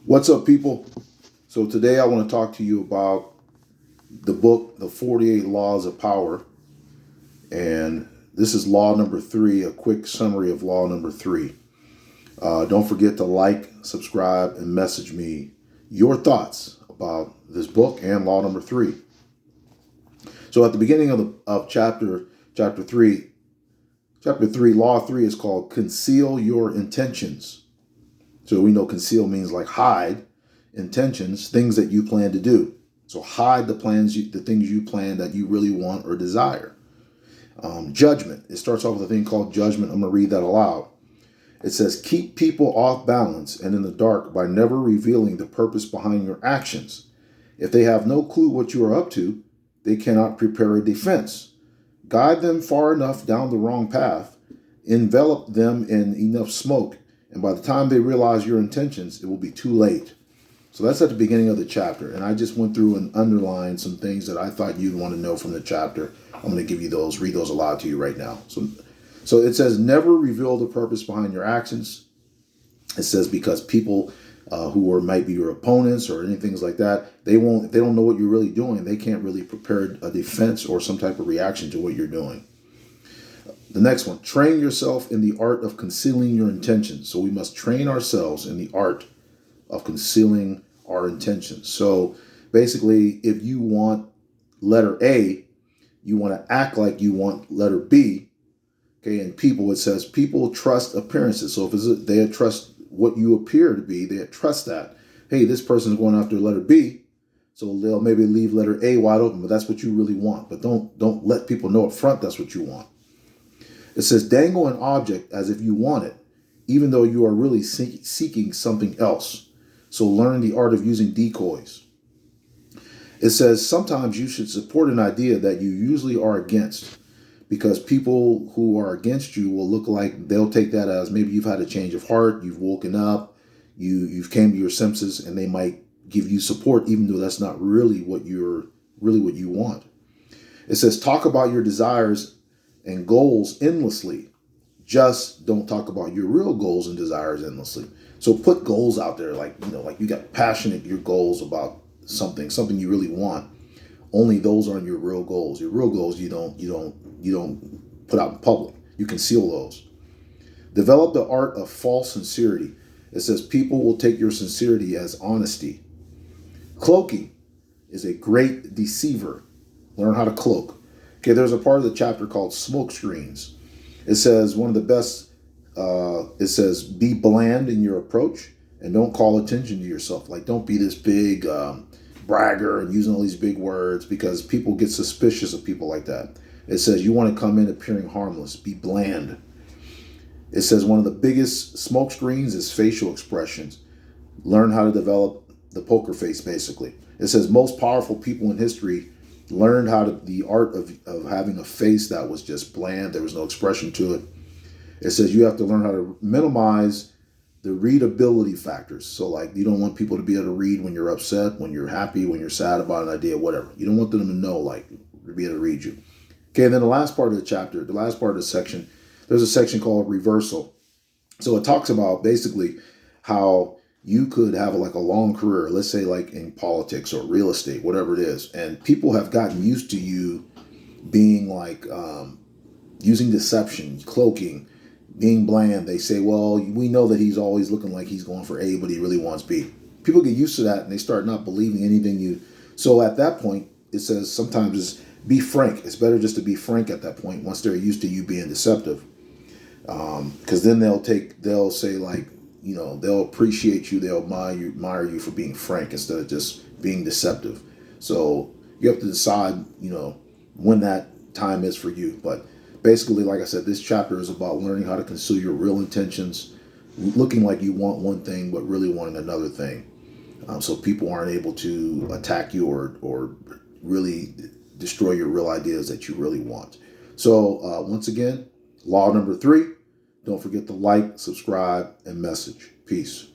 What's up, people? So, today I want to talk to you about the book, The 48 Laws of Power. And this is law number 3, a quick summary of law number 3. Don't forget to like, subscribe, and message me your thoughts about this book and law number 3. So, at the beginning of chapter 3, law 3 is called Conceal Your Intentions. So, we know conceal means like hide. Intentions, things that you plan to do. So hide the things you plan that you really want or desire. Judgment. It starts off with a thing called judgment. I'm going to read that aloud. It says, keep people off balance and in the dark by never revealing the purpose behind your actions. If they have no clue what you are up to, they cannot prepare a defense. Guide them far enough down the wrong path, envelop them in enough smoke, and by the time they realize your intentions, it will be too late. So that's at the beginning of the chapter. And I just went through and underlined some things that I thought you'd want to know from the chapter. I'm going to give you those, read those aloud to you right now. So it says, never reveal the purpose behind your actions. It says, because people might be your opponents or anything like that, they don't know what you're really doing. They can't really prepare a defense or some type of reaction to what you're doing. The next one, train yourself in the art of concealing your intentions. So we must train ourselves in the art of concealing our intentions. So basically, if you want letter A, you want to act like you want letter B. Okay, and people, it says people trust appearances. So if they trust what you appear to be, they trust that. Hey, this person is going after letter B, so they'll maybe leave letter A wide open, but that's what you really want. But don't let people know up front that's what you want. It says dangle an object as if you want it, even though you are really seeking something else. So learn the art of using decoys. It says sometimes you should support an idea that you usually are against, because people who are against you will look like they'll take that as maybe you've had a change of heart, you've woken up, you've came to your senses, and they might give you support even though that's not really what you want. It says talk about your desires and goals endlessly. Just don't talk about your real goals and desires endlessly. So put goals out there, like you got passionate your goals about something you really want. Only those aren't your real goals. Your real goals you don't put out in public. You conceal those. Develop the art of false sincerity. It says people will take your sincerity as honesty. Cloaking is a great deceiver. Learn how to cloak. Okay, there's a part of the chapter called smoke screens. It says one of the best. It says be bland in your approach and don't call attention to yourself. Like don't be this big bragger and using all these big words, because people get suspicious of people like that. It says you want to come in appearing harmless. Be bland. It says one of the biggest smoke screens is facial expressions. Learn how to develop the poker face, basically. It says most powerful people in history learned the art of having a face that was just bland. There was no expression to it. It says you have to learn how to minimize the readability factors. So like you don't want people to be able to read when you're upset, when you're happy, when you're sad about an idea, whatever. You don't want them to know, like, to be able to read you. Okay, and then the last part of the chapter, the last part of the section, there's a section called reversal. So it talks about basically how you could have like a long career, let's say like in politics or real estate, whatever it is. And people have gotten used to you being like using deception, cloaking, being bland. They say, well, we know that he's always looking like he's going for A, but he really wants B. People get used to that and they start not believing anything you. So at that point, it says sometimes it's be frank. It's better just to be frank at that point once they're used to you being deceptive. Because then they'll say like, they'll appreciate you. They'll admire you for being frank instead of just being deceptive. So you have to decide, when that time is for you. But basically, like I said, this chapter is about learning how to conceal your real intentions, looking like you want one thing, but really wanting another thing. So people aren't able to attack you or really destroy your real ideas that you really want. So once again, law number 3, don't forget to like, subscribe, and message. Peace.